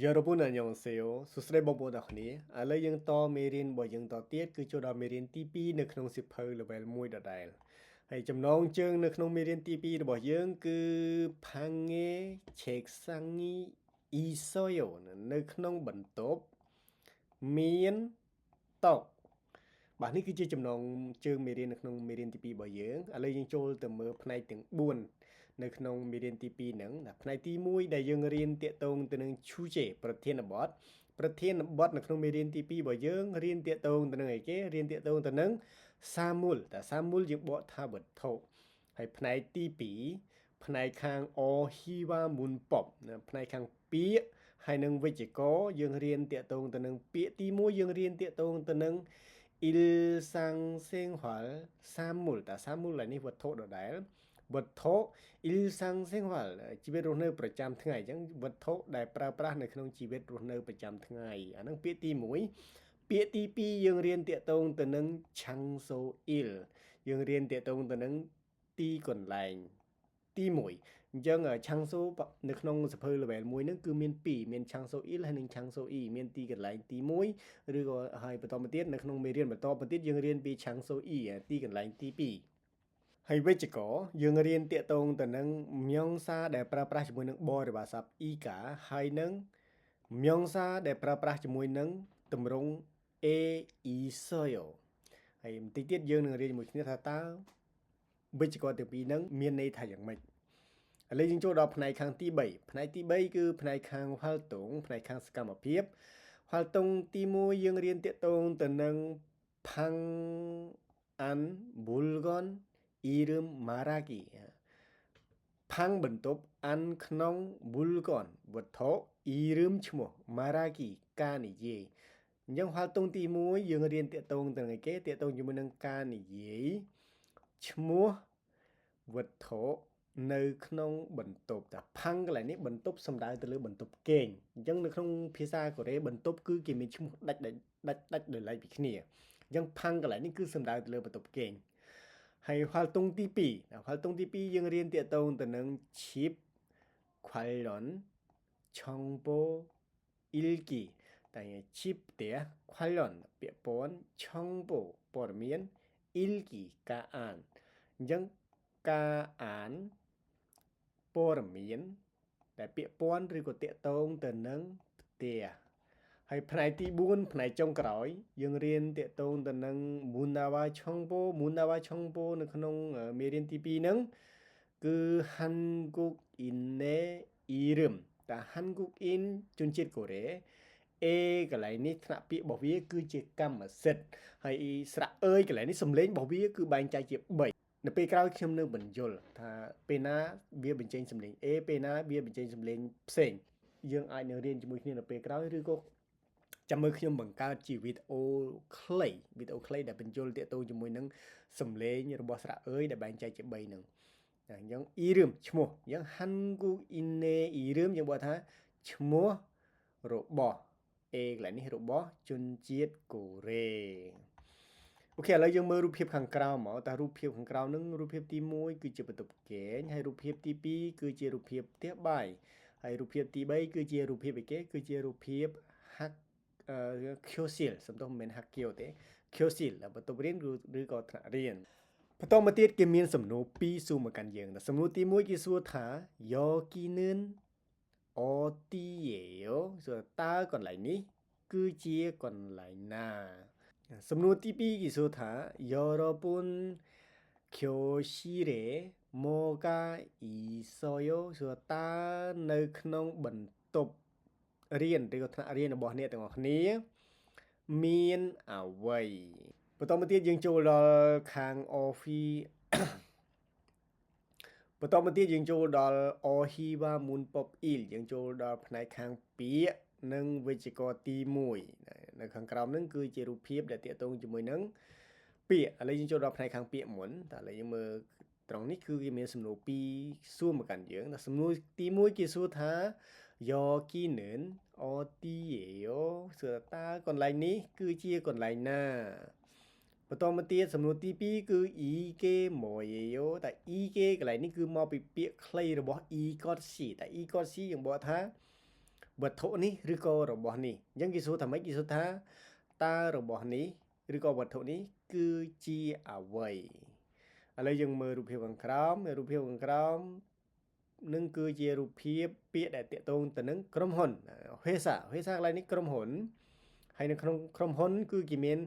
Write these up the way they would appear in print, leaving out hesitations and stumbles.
여러분 안녕하세요. 수스레버보다니 알레영 또 메린 버영 또 tiếtគឺចូលដល់មេរៀនទី2នៅក្នុងសៀវភៅ level 1ដដែលហើយចំណងជើងនៅក្នុងមេរៀនទី2របស់យើងគឺផាំងេឆេកសាំងីអ៊ីសូយ៉ូនៅក្នុងបន្ទប់មានតុបាទនេះគឺជាចំណងជើងមេរៀននៅក្នុងមេរៀនទី2របស់យើងឥឡូវយើងចូលទៅមើលផ្នែកទាំង4នៅក្នុងមេរៀនទី2ហ្នឹងផ្នែកទី1ដែលយើងរៀនតាក់ទងទៅនឹង Chuje ប្រធានបទនៅក្នុងមេរៀនទី2របស់យើងរៀនតាក់ទងទៅនឹងអីគេរៀនតាក់ទងទៅនឹងសាមូលតែសាមូលយើងបកថាវត្ថុហើយផ្នែកទី2ផ្នែកខាងអហ៊ីវ៉ាមុនប៉ុបផ្នែកខាងពាក្យហើយនឹងវិជ្ជករយើងរៀនតាក់ទងទៅនឹងពាក្យទី1យើងរៀនតាក់ទងទៅនឹង 일상생활 사물 តែសាមូលនេះវត្ថុដដែលវត្ថុ 일상생활 ជីវិតរស់នៅប្រចាំថ្ងៃអញ្ចឹងវត្ថុដែលប្រើប្រាស់នៅក្នុងជីវិតរស់នៅប្រចាំថ្ងៃអាហ្នឹងពាក្យទី1ពាក្យទី2យើងរៀនតាក់ទងទៅនឹង changso il យើងរៀនតាក់ទងទៅនឹងទីកន្លែងទី1អញ្ចឹង changso នៅក្នុងសភៅ level 1ហ្នឹងគឺមាន2មាន changso il ហើយនិង changso i មានទីកន្លែងទី1ឬក៏ហើយបន្តមកទៀតនៅក្នុងមេរៀនបន្តមកទៀតយើងរៀនពី changso i ទីកន្លែងទី2ហើយវិជ្ជករយើងរៀនតាក់ទងទៅនឹងមញងសាដែលប្រើប្រាស់ជាមួយនឹងបរិយាស័ព្ទ ika ហើយនឹងមញងសាដែលប្រើប្រាស់ជាមួយនឹងទម្រង់ e isoyo ហើយបន្តិចទៀតយើងនឹងរៀនជាមួយគ្នាថាតើវិជ្ជករទាំងពីរហ្នឹងមានន័យថាយ៉ាងម៉េចឥឡូវយើងចូលដល់ផ្នែកខាងទី3ផ្នែកទី3គឺផ្នែកខាងហល់តុងផ្នែកខាងសកម្មភាពហល់តុងទី1យើងរៀនតាក់ទងទៅនឹងផាំងអានប៊ុលហ្គនអ៊ីរឹមម៉ារ៉ាគីផាំងបន្ទប់អានក្នុងប៊ុលហ្គនវត្ថុអ៊ីរឹមឈ្មោះម៉ារ៉ាគីការនិយាយអញ្ចឹងហល់តុងទី1យើងរៀនតាក់ទងទៅនឹងអីគេតាក់ទងជាមួយនឹងការនិយាយឈ្មោះវត្ថុនៅក្នុងបន្ទប់តែផាំងកន្លែងនេះបន្ទប់សំដៅទៅលើបន្ទប់គេងអញ្ចឹងនៅក្នុងភាសាកូរ៉េបន្ទប់គឺគេមានឈ្មោះដាច់ដោយឡែកពីគ្នាអញ្ចឹងផាំងកន្លែងនេះគឺសំដៅទៅលើបន្ទប់គេងហើយហល់តុងទី2ហល់តុងទី2យើងរៀនតាក់ទងទៅនឹង chip 관련 정보 읽기 តែ chip ផ្ទះ 관련 ពាក់ព័ន្ធ 정보 ព័ត៌មាន 읽기 ការអានអញ្ចឹងការអានព័ត៌មានដែលពាក់ព័ន្ធឬក៏តាក់ទងទៅនឹងផ្ទះហើយផ្នែកទី4ផ្នែកចុងក្រោយយើងរៀនតាក់ទងទៅនឹង Mundawa Chongpo នៅក្នុងមេរៀនទី2ហ្នឹងគឺ Hanguk Inne Irim តែ Hanguk In ជនជាតិកូរ៉េ A កន្លែងនេះថ្នាក់ពាក្យរបស់វាគឺជាកម្មសិទ្ធិហើយស្រៈអើយកន្លែងនេះសំឡេងរបស់វាគឺបែងចែកជា3នៅពេលក្រោយខ្ញុំនឹងបញ្យល់ថាពេលណាវាបញ្ចេញសំឡេង A ពេលណាវាបញ្ចេញសំឡេងផ្សេងយើងអាចនឹងរៀនជាមួយគ្នានៅពេលក្រោយឬក៏ចាំមើលខ្ញុំបង្កើតជាវីដេអូខ្លីដែលបញ្យល់ទាក់ទងជាមួយនឹងសំឡេងរបស់ស្រៈអើយដែលបែងចែកជា3ហ្នឹងអញ្ចឹងអ៊ីរឹមឈ្មោះអញ្ចឹង Hanguk Inne អ៊ីរឹមយើងបកថាឈ្មោះរបស់ A កន្លែងនេះរបស់ជនជាតិកូរ៉េអូខេឥឡូវយើងមើលរូបភាពខាងក្រោមមកតើរូបភាពខាងក្រោមហ្នឹងរូបភាពទី1គឺជាបន្ទប់គេងហើយរូបភាពទី2គឺជារូបភាពផ្ទះបាយហើយរូបភាពទី3គឺជារូបភាពអីគេគឺជារូបភាពហាក់Kyosil សំដៅមិនមែន Hakkyo ទេ Kyosil បន្ទប់រៀនឬក៏ថ្នាក់រៀនបន្តមកទៀតគេមានសំណួរ2សួរមកកាន់យើងសំណួរទី1គេសួរថា Yoki는 어디예요 សួរតើកន្លែងនេះគឺជាកន្លែងណាសំណួរទី2គេសួរថា 여러분 교실에 뭐가 있어요 សួរតើនៅក្នុងបន្ទប់រៀនឬក៏ថ្នាក់រៀនរបស់អ្នកទាំងអស់គ្នាមានអ្វីបន្តមកទៀតយើងចូលដល់ខាង Office បន្តមកទៀតយើងចូលដល់ Ohiwa Munpop Il យើងចូលដល់ផ្នែកខាងពាក្យនិងវិជ្ជាករទី1នៅខាងក្រោមហ្នឹងគឺជារូបភាពដែលតាក់ទងជាមួយនឹងពាក្យឥឡូវយើងចូលដល់ផ្នែកខាងពាក្យមុនតែឥឡូវយើងមើលត្រង់នេះគឺគេមានសំណួរ2សួរមកកាន់យើងសំណួរទី1គេសួរថា 여기는 어디예요 សួរតើកន្លែងនេះគឺជាកន្លែងណាបន្តមកទៀតសំណួរទី2គឺ ike moyeyo តែ ike កន្លែងនេះគឺមកពីពាក្យខ្លីរបស់ ikotshi តែ ikotshi យើងបកថា វត្ថុនេះឬក៏របស់នេះអញ្ចឹងគេសួរថាម៉េចគេសួរថាតើរបស់នេះឬក៏វត្ថុនេះគឺជាអ្វីឥឡូវយើងមើលរូបភាពខាងក្រោមនឹងគឺជារូបភាពពាក្យដែលតាក់ទងទៅនឹងក្រុមហ៊ុនភាសាកន្លែងនេះក្រុមហ៊ុនហើយនៅក្នុងក្រុមហ៊ុនគឺគេមាន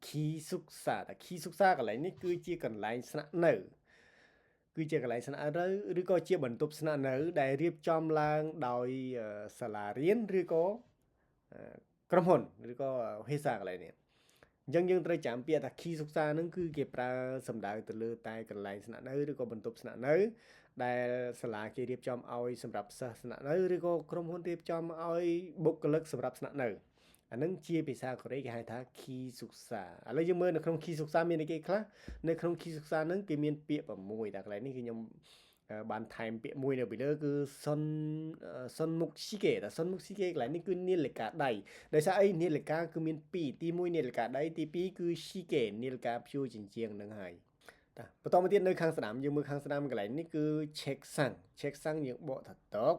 ខីសុកសាតែខីសុកសាកន្លែងនេះគឺជាកន្លែងស្នាក់នៅគឺជាកន្លែងស្នាក់នៅឬក៏ជាបន្ទប់ស្នាក់នៅដែលរៀបចំឡើងដោយសាលារៀនឬក៏ក្រុមហ៊ុនឬក៏ភាសាកន្លែងនេះអញ្ចឹងយើងត្រូវចាំពាក្យថាខីសុកសានឹងគឺគេប្រើសំដៅទៅលើតែកន្លែងស្នាក់នៅឬក៏បន្ទប់ស្នាក់នៅដែលសាលាគេរៀបចំឲ្យសម្រាប់សិស្សស្នាក់នៅឬក៏ក្រុមហ៊ុនរៀបចំឲ្យបុគ្គលិកសម្រាប់ស្នាក់នៅអានឹងជាភាសាកូរ៉េគេហៅថាខីសុកសាឥឡូវយើងមើលនៅក្នុងខីសុកសាមានអីគេខ្លះនៅក្នុងខីសុកសានឹងគេមានពាក្យ6តែកន្លែងនេះគឺខ្ញុំបានថែមពាក្យមួយនៅពីលើគឺសុនមុខស៊ីកេតែសុនមុខស៊ីកេកន្លែងនេះគឺនាឡិកាដៃដោយសារអីនាឡិកាគឺមាន2ទី1នាឡិកាដៃទី2គឺស៊ីកេនាឡិកាព្យួរចិញ្ចៀងនឹងហើយតាបន្តមកទៀតនៅខាងស្ដាំយើងមើលខាងស្ដាំកន្លែងនេះគឺ check sang យើងបកថាតុក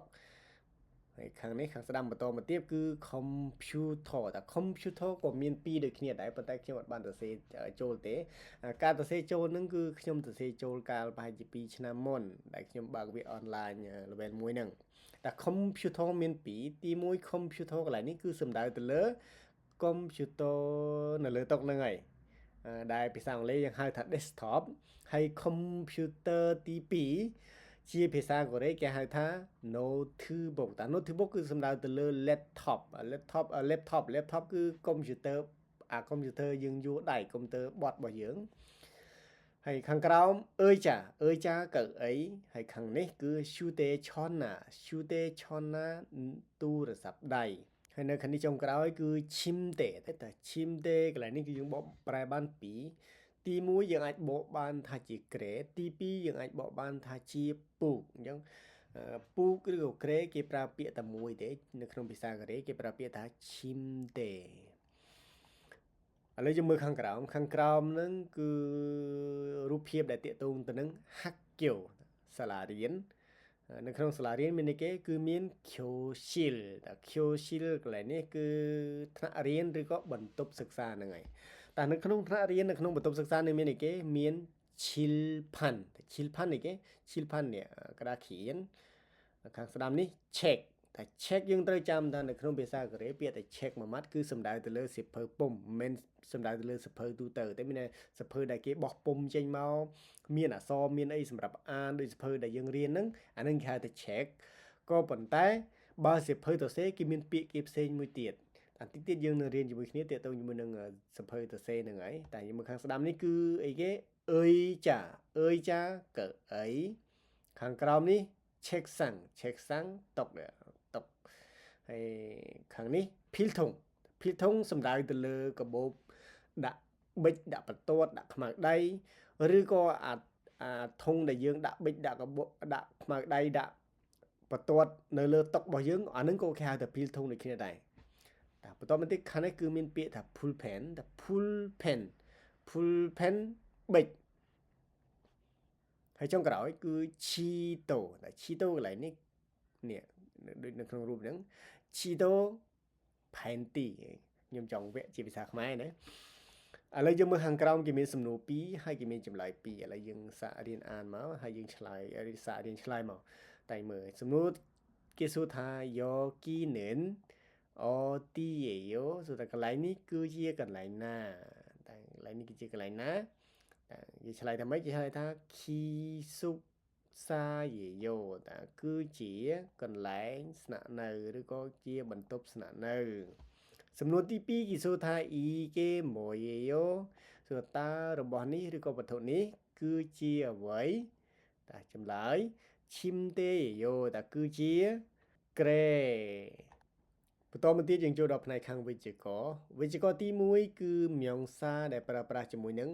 ហើយខាងនេះខាងស្ដាំបន្តមកទៀតគឺ computer តែ computer ក៏មាន2ដូចគ្នាដែរប៉ុន្តែខ្ញុំអត់បានសរសេរចូលទេការសរសេរចូលនឹងគឺខ្ញុំសរសេរចូលកាលប្រហែលជា2ឆ្នាំមុនដែលខ្ញុំបើកវា online level 1ហ្នឹងតែ computer មាន2ទី1 computer កន្លែងនេះគឺសំដៅទៅលើ computer នៅលើតុហ្នឹងហើយដែលភាសាអង់គ្លេសយើងហៅថា desktop ហើយ computer ទី2ជាភាសាកូរ៉េគេហៅថា notebook តែ notebook គឺសំដៅទៅលើ laptop គឺ computer computer យើងយួរដៃ computer បត់របស់យើងហើយខាងក្រោមអើយចាកៅអីហើយខាងនេះគឺ shute chona ទូរស័ព្ទដៃហើយនៅខាងនេះចុងក្រោយគឺ chimte តែ chimte កន្លែងនេះគឺយើងបកប្រែបាន2ទី1យើងអាចបកបានថាជាក្រែទី2យើងអាចបកបានថាជាពូកអញ្ចឹងពូកឬក៏ក្រែគេប្រើពាក្យតែមួយទេនៅក្នុងភាសាកូរ៉េគេប្រើពាក្យថា chimte ឥឡូវយើងមើលខាងក្រោមហ្នឹងគឺរូបភាពដែលតាក់ទងទៅនឹង Hakkyo សាលារៀននៅក្នុងសាលារៀនមានអីគេគឺមាន Kyoshil តែ Kyoshil កន្លែងនេះគឺថ្នាក់រៀនឬក៏បន្ទប់សិក្សាហ្នឹងហើយតែនៅក្នុងថ្នាក់រៀននៅក្នុងបន្ទប់សិក្សានឹងមានអីគេមាន Chilpan អីគេ Chilpan នេះក្តារខៀនខាងស្ដាំនេះ check តែ check យើងត្រូវចាំថានៅក្នុងភាសាកូរ៉េពាក្យតែ check មួយម៉ាត់គឺសំដៅទៅលើសៀវភៅពុម្ពមិនមែនសំដៅទៅលើសៀវភៅទូទៅតែមានសៀវភៅដែលគេបោះពុម្ពចេញមកមានអក្សរមានអីសម្រាប់អានដូចសៀវភៅដែលយើងរៀនហ្នឹងអានឹងគេហៅថា check ក៏ប៉ុន្តែបើសៀវភៅទៅសេគេមានពាក្យគេផ្សេងមួយទៀតបន្តិចទៀតយើងនឹងរៀនជាមួយគ្នាទាក់ទងជាមួយនឹងសៀវភៅទៅសេហ្នឹងហើយតែយើងមើលខាងស្ដាំនេះគឺអីគេអើយចាកៅអីខាងក្រោមនេះ check sang តុកហើយខាងនេះ pilthong សំដៅទៅលើកាបូបដាក់ប៊ិចដាក់បន្ទាត់ដាក់ខ្មៅដៃឬក៏អាធុងដែលយើងដាក់ប៊ិចដាក់កាបូបដាក់ខ្មៅដៃដាក់បន្ទាត់នៅលើតុរបស់យើងអានឹងក៏គេហៅថា pilthong ដូចគ្នាដែរតែបន្តមកទៀតខាងនេះគឺមានពាក្យថា full pen ប៊ិចហើយចុងក្រោយគឺ Cheeto តែ Cheeto កន្លែងនេះដូចនៅក្នុងរូបហ្នឹង Cheeto Panty ខ្ញុំចង់វគ្គជាភាសាខ្មែរណាឥឡូវយើងមើលខាងក្រោមគេមានសំណួរ2ហើយគេមានចម្លើយ2ឥឡូវយើងសាករៀនអានមកហើយយើងសាករៀនឆ្លើយមកតែមើលសំណួរគេសួរថា Yokinen Otiyo សួរថាកន្លែងនេះគឺជាកន្លែងណាតែកន្លែងនេះគឺជាកន្លែងណាតែនិយាយឆ្លើយថាម៉េចគេឆ្លើយថា Kisusa Yeyo តែគឺជាកន្លែងស្នាក់នៅឬក៏ជាបន្ទប់ស្នាក់នៅសំណួរទី2គេសួរថា Ike Moyeyo សួរតើរបស់នេះឬក៏វត្ថុនេះគឺជាអ្វីតែចម្លើយ Chimte Yeyo តែគឺជាក្រែបន្តមកទៀតយើងចូលដល់ផ្នែកខាងវិជ្ជាករទី1គឺមៀងសាដែលប្រើប្រាស់ជាមួយនឹង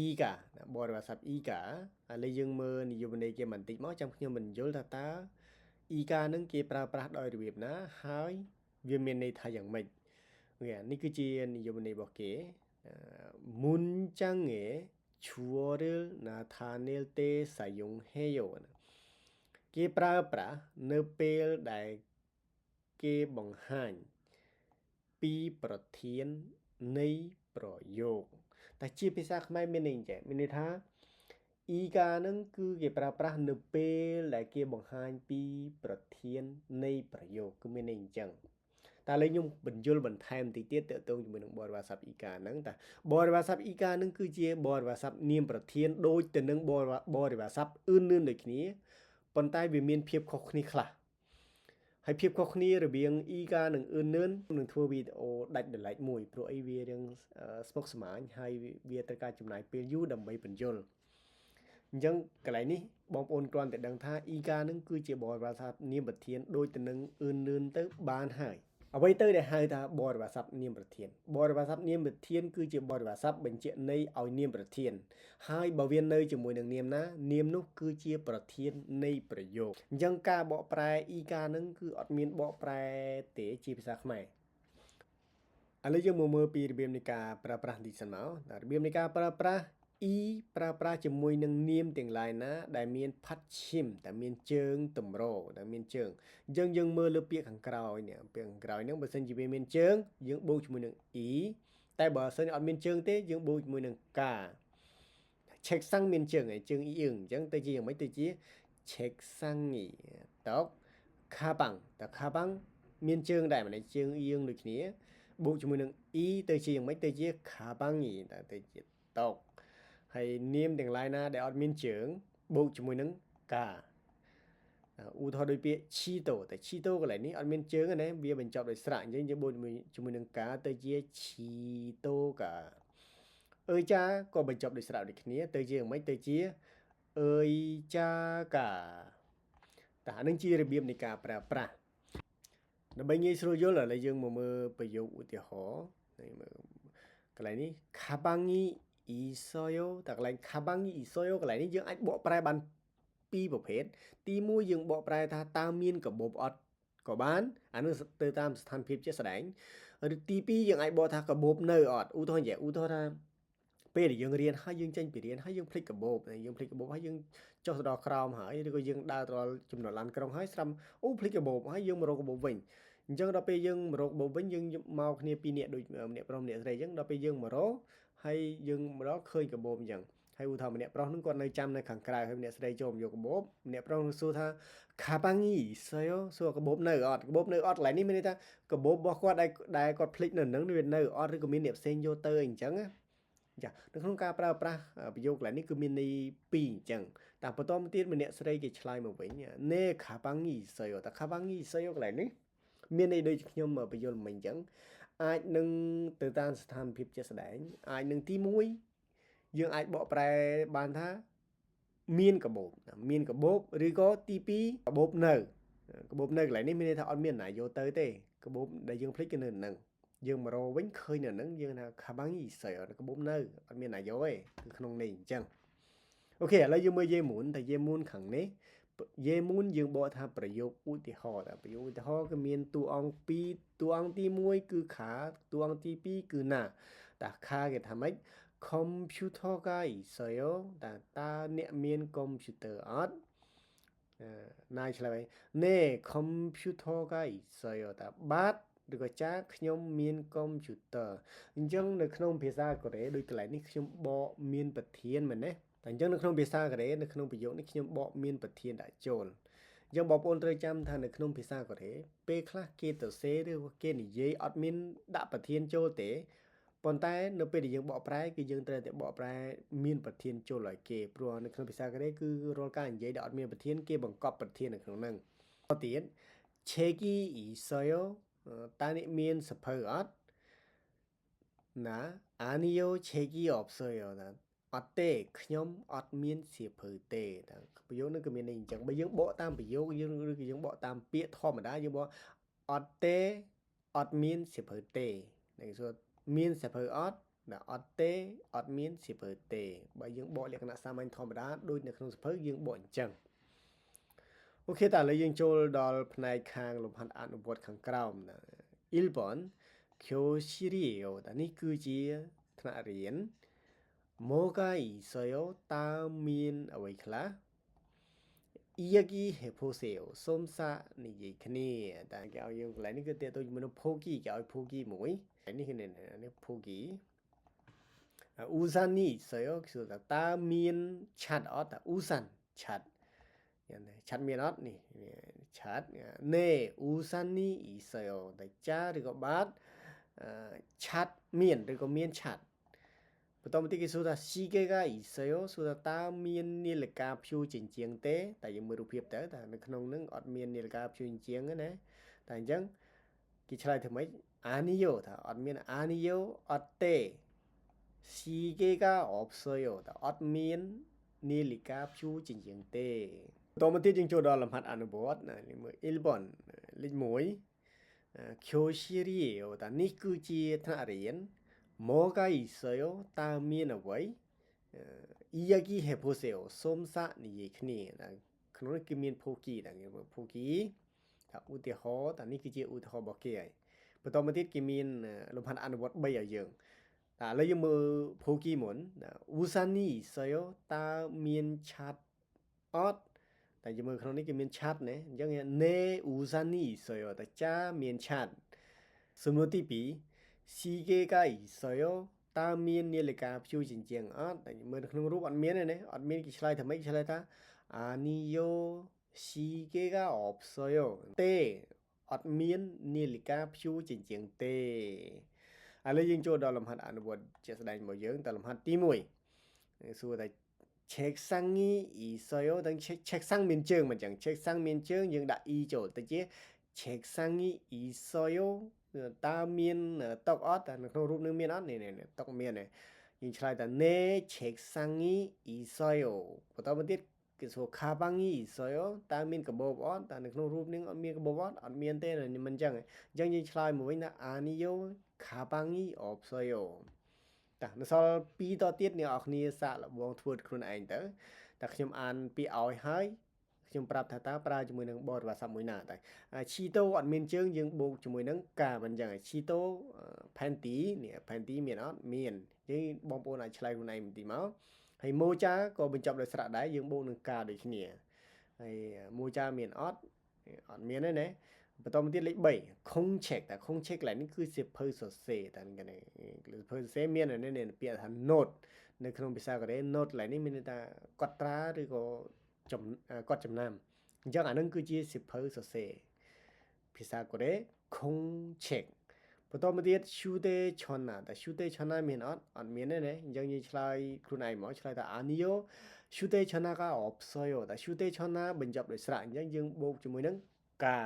Ika បរិយាស័ព្ទ Ika ឥឡូវយើងមើលនិយមន័យគេបន្តិចមកចាំខ្ញុំបញ្យល់ថាតើ Ika នឹងគេប្រើប្រាស់ដោយរបៀបណាហើយវាមានន័យថាយ៉ាងម៉េចនេះគឺជានិយមន័យរបស់គេ 문장에 주어를 나타낼 때 사용해요 គេប្រើប្រាស់នៅពេលដែល គេបង្ហាញពីប្រធាននៃប្រយោគតែជាភាសាខ្មែរមានន័យចេះមានន័យថា ega ហ្នឹងគឺគេប្រើប្រាស់នៅពេលដែលគេបង្ហាញពីប្រធាននៃប្រយោគគឺមានន័យអញ្ចឹងតែឥឡូវខ្ញុំបញ្យល់បន្ថែមតិចទៀតតើតើជាមួយនឹងបរិយាស័ព្ទ ega ហ្នឹងតែបរិយាស័ព្ទ ega ហ្នឹងគឺជាបរិយាស័ព្ទនាមប្រធានដូចទៅនឹងបរិយាស័ព្ទអឿនលឿនដូចគ្នាប៉ុន្តែវាមានភាពខុសគ្នាខ្លះហើយភាពខុសគ្នារវាង ega និងអឿនលឿននឹងធ្វើវីដេអូដាច់ដោយឡែកមួយព្រោះអីវារឿងស្មុគស្មាញហើយវាត្រូវការចំណាយពេលយូរដើម្បីបញ្យល់អញ្ចឹងកន្លែងនេះបងប្អូនគ្រាន់តែដឹងថា ega នឹងគឺជាបរិយាស័ព្ទនាមប្រធានដូចទៅនឹងអឿនលឿនទៅបានហើយអ្វីទៅដែលហៅថាបរិយាស័ព្ទនាមប្រធានបរិយាស័ព្ទនាមប្រធានគឺជាបរិយាស័ព្ទបញ្ជាក់ន័យឲ្យនាមប្រធានហើយបើវានៅជាមួយនឹងនាមណានាមនោះគឺជាប្រធាននៃប្រយោគអញ្ចឹងការបកប្រែ ega នឹងគឺអត់មានបកប្រែទេជាភាសាខ្មែរឥឡូវយើងមកមើលពីរបៀបនៃការប្រើប្រាស់បន្តិចសិនមករបៀបនៃការប្រើប្រាស់ e ប្រើប្រាស់ជាមួយនឹងនាមទាំងឡាយណាដែលមានផាត់ឈិមតែមានជើងតម្រដែលមានជើងអញ្ចឹងយើងមើលលើពាក្យខាងក្រោយនេះពាក្យខាងក្រោយហ្នឹងបើសិនជាវាមានជើងយើងបូកជាមួយនឹង e តែបើសិនអត់មានជើងទេយើងបូកជាមួយនឹង k ឆេកសាំងមានជើងហើយជើង e អញ្ចឹងទៅជាយ៉ាងម៉េចទៅជាឆេកសាំង e តោខាបាំងតខាបាំងមានជើងដែរមិនជើង e ដូចគ្នាបូកជាមួយនឹង e ទៅជាយ៉ាងម៉េចទៅជាខាបាំង e ទៅជាតោហើយនាមទាំងឡាយណាដែលអត់មានជើងបូកជាមួយនឹងកាឧទាហរណ៍ដូចពាក្យឈីតូតែឈីតូកន្លែងនេះអត់មានជើងទេណាវាបញ្ចប់ដោយស្រៈអញ្ចឹងយើងបូកជាមួយនឹងកាទៅជាឈីតូកាអើយចាក៏បញ្ចប់ដោយស្រៈដូចគ្នាទៅជាយ៉ាងម៉េចទៅជាអើយចាកាតែអានឹងជារបៀបនៃការប្រើប្រាស់ដើម្បីងាយស្រួលយល់ឥឡូវយើងមកមើលប្រយោគឧទាហរណ៍កន្លែងនេះខាបាំងីអ៊ីសូយ៉ូតែកន្លែងខាបាំងីអ៊ីសូយ៉ូកន្លែងនេះយើងអាចបកប្រែបានពីរប្រភេទទី1យើងបកប្រែថាតើមានកាបូបអត់ក៏បានអានោះទៅតាមស្ថានភាពជាក់ស្ដែងឬទី2យើងអាចបកថាកាបូបនៅអត់ឧទាហរណ៍ថាពេលដែលយើងរៀនហើយយើងចេញពីរៀនហើយយើងភ្លេចកាបូបហើយយើងចុះទៅដល់ក្រោមហើយឬក៏យើងដើរទៅដល់ចំណុចឡានក្រុងហើយស្រាំអូភ្លេចកាបូបហើយយើងមករកកាបូបវិញអញ្ចឹងដល់ពេលយើងមករកកាបូបវិញយើងមកគ្នាពីរនាក់ដូចម្នាក់ប្រុសម្នាក់ស្រីអញ្ចឹងដល់ពេលយើងមករកហើយយើងមកដល់ឃើញកាបូបអញ្ចឹងហើយឧទាហរណ៍ម្នាក់ប្រុសហ្នឹងគាត់នៅចាំនៅខាងក្រៅហើយម្នាក់ស្រីចូលមកយកកាបូបម្នាក់ប្រុសនឹងសួរថាខាបាំងីសើសួរកាបូបនៅអត់កាបូបនៅអត់កន្លែងនេះមានន័យថាកាបូបរបស់គាត់ដែលគាត់ភ្លេចនៅនឹងវានៅអត់ឬក៏មានអ្នកផ្សេងយកទៅអីអញ្ចឹងណាចានៅក្នុងការប្រើប្រាស់ប្រយោគកន្លែងនេះគឺមានន័យពីរអញ្ចឹងតែបន្តមកទៀតម្នាក់ស្រីគេឆ្លើយមកវិញណេខាបាំងីសើតែខាបាំងីសើកន្លែងនេះមានន័យដូចខ្ញុំបញ្យល់មិញអញ្ចឹងអាចនឹងទៅតាមស្ថានភាពជាក់ស្ដែងអាចនឹងទី1យើងអាចបកប្រែបានថាមានកាបូបឬក៏ទី2កាបូបនៅកន្លែងនេះមានន័យថាអត់មានណាយកទៅទេកាបូបដែលយើងភ្លេចគឺនៅនឹងយើងមករកវិញឃើញនៅនឹងយើងថាខាបាំងីសើកាបូបនៅអត់មានណាយកទេគឺក្នុងនេះអញ្ចឹងអូខេឥឡូវយើងមើលយេមូនតែយេមូនខាងនេះយេមូនយើងបកថាប្រយោគឧទាហរណ៍តែប្រយោគឧទាហរណ៍គឺមានតួអង្គ2តួអង្គទី1គឺខាតួអង្គទី2គឺណាតាខាគេថាម៉េច computer កាយសើតើអ្នកមានកុំព្យូទ័រអត់ណាយឆ្លើយណែ computer កាយសើតើបាទឬក៏ចាខ្ញុំមានកុំព្យូទ័រអញ្ចឹងនៅក្នុងភាសាកូរ៉េដូចកន្លែងនេះខ្ញុំបកមានប្រធានមែនទេតែអញ្ចឹងនៅក្នុងភាសាកូរ៉េនៅក្នុងប្រយោគនេះខ្ញុំបកមានប្រធានដាក់ចូលអញ្ចឹងបងប្អូនត្រូវចាំថានៅក្នុងភាសាកូរ៉េពេលខ្លះគេទៅសេឬគេនិយាយអត់មានដាក់ប្រធានចូលទេប៉ុន្តែនៅពេលដែលយើងបកប្រែគឺយើងត្រូវតែបកប្រែមានប្រធានចូលឲ្យគេព្រោះនៅក្នុងភាសាកូរ៉េគឺរាល់ការនិយាយដែលអត់មានប្រធានគេបង្កប់ប្រធាននៅក្នុងហ្នឹងទៀត Cheki Isoyo តើអ្នកមានសភៅអត់ណាអានីយ៉ូ Cheki Opsoyo អត់ទេខ្ញុំអត់មានសៀវភៅទេប្រយោគនេះគឺមានន័យអញ្ចឹងបើយើងបកតាមប្រយោគយើងឬក៏យើងបកតាមពាក្យធម្មតាយើងបកអត់ទេអត់មានសៀវភៅទេនឹងសួរមានសៀវភៅអត់អត់ទេអត់មានសៀវភៅទេបើយើងបកលក្ខណៈសាមញ្ញធម្មតាដូចនៅក្នុងសៀវភៅយើងបកអញ្ចឹងអូខេតើឥឡូវយើងចូលដល់ផ្នែកខាងលំហាត់អនុវត្តខាងក្រោម1번 교실이에요នេះគឺជាថ្នាក់រៀន뭐가 있어요តើមានអ្វីខ្លះ 이야기 해보세요. 솜사 니기 크니 다 겨우 lại cái tiêu tôi mình 포기 겨우 포기 뭐이 아니 그네 포기 우산이 있어요. 그래서 따민 찻 우산 찻 찻미엇 니 찻 네 우산이 있어요. 자 그리고 밭 찻민 그리고 민 찻 potom cái số là 시계가 있어요. số là ta miên ni là ca phiêu chỉnh chieng tế tại vì mưa rụp hiệp tới tại nó không nâng ọt miên ni là ca phiêu chỉnh chieng ấy nè tại chẳng cái trả lời thì mấy 아니요 다 ọt miên 아니요 어때 시계가 없어요 다 ọt miên ni là ca phiêu chỉnh chieng tế potom một tiết chương chỗ đó làm hạt ăn bột này 1번 lịch mũi 교실이에요 다 니꾸지 타리엔 뭐가 있어요? 따면 왜? 이야기해 보세요. 솜사 니크니. 그런 그면 포기 포기. 다 우대호 다 니키지 우대호 먹게. 부터 một tiết 그면 롬한 안 vật bây ở giường. 다 lấy mơ 포기 muốn. 우산이 있어요? 따면 찻 엇. tại vì mơ không nói 그면 찻 này. giống như 내 우산이 있어요. 다 짜면 찻. 스무티비 시계가 있어요. 따면 니리가 표진쟁 뭐 그런 거 안 미안해. 안 미안 기 슬라이드 mấy 슬라이드 아니요. 시계가 없어요. 때 안 미안 니리가 표진쟁 때 lấy dương cho đó làm hạt ăn bột chế sẽ đánh một dưỡng ta làm hạt tí mùi xua tại 책상이 있어요. 당 책상 면증 mà chẳng 책상 면증 nhưng đã y chỗ tới chứ 책상이 있어요. ta miên tóc ớt nó không rút nước miên ớt này tóc miên này nhưng lại là 내 책상이 있어요. và một tiết cái số 가방이 있어요. ta miên cái bột ớt ta nó không rút nước miên cái bột ớt miên tên là mình chẳng chẳng như lại một cái là 아니요 가방이 없어요. ta nó sau pi to tiết này ở kia xạ là buông thua khuôn ảnh tới taខ្ញុំអានពីឲ្យហើយខ្ញុំប្រាប់ថាតើប្រើជាមួយនឹងបទភាសាមួយណាតែឈីតូអត់មានជើងយើងបូកជាមួយនឹងការមិនចឹងឈីតូផែនទីនេះផែនទីមានអត់មានយើងបងប្អូនអាចឆ្លើយខ្លួនឯងបន្តិចមកហើយម៉ូចាក៏បញ្ចប់ដោយស្រៈដែរយើងបូកនឹងការដូចគ្នាហើយម៉ូចាមានអត់មានទេណាបន្តមកទៀតលេខ3ខុងឆែកតែខុងឆែកឡើយនេះគឺសៀវភៅសរសេរតែនេះសៀវភៅសរសេរមាននេះពាក្យថា note នៅក្នុងភាសាកូរ៉េ note ឡើយនេះមានន័យថាកត់ត្រាឬក៏កត់ចំណាំអញ្ចឹងអានឹងគឺជាសៀវភៅសរសេរភាសាកូរ៉េខុងឆែកបន្តមកទៀត shude chona តែ shude chona មានអត់មានទេណាអញ្ចឹងយើងឆ្លើយខ្លួនឯងមកឆ្លើយថា 아니요 shude chona가 없어요 តែ shude chona បញ្ចប់ដោយស្រៈអញ្ចឹងយើងបូកជាមួយនឹងកា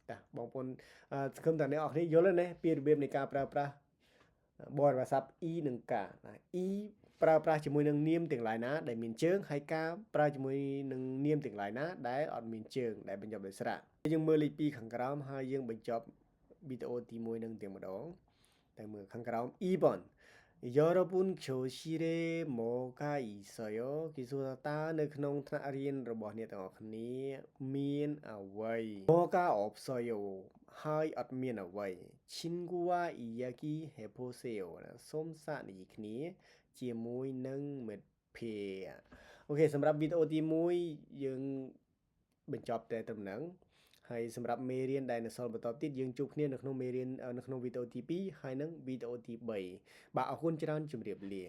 តាបងប្អូនសង្ឃឹមថាអ្នកនរគ្នាយល់ទេណាពីរបៀបនៃការប្រើប្រាស់បទវាសាប់ e និងកា e ប្រើប្រាស់ជាមួយនឹងនាមទាំងឡាយណាដែលមានជើងហើយការប្រើជាមួយនឹងនាមទាំងឡាយណាដែលអត់មានជើងដែលបញ្ចប់ដោយស្រៈយើងមើលលេខ2ខាងក្រោមហើយយើងបញ្ចប់វីដេអូទី1នឹងទាំងម្ដងតែមើលខាងក្រោម 2번 여러분 교실에 뭐가 있어요? គេសួរថាតើនៅក្នុងថ្នាក់រៀនរបស់អ្នកទាំងអស់គ្នាមានអ្វី 뭐가 없어요 ហើយអត់មានអ្វី 친구와 이야기해 보세요 សូមសាកនិយាយគ្នាជាមួយនឹងមិត្តភ័ក្តិអូខេសម្រាប់វីដេអូទី1យើងបញ្ចប់តែត្រឹមហ្នឹងហើយសម្រាប់មេរៀនដែលនៅសល់បន្តទៀតយើងជួបគ្នានៅក្នុងមេរៀននៅក្នុងវីដេអូទី2ហើយនិងវីដេអូទី3បាទអរគុណច្រើនជម្រាបលា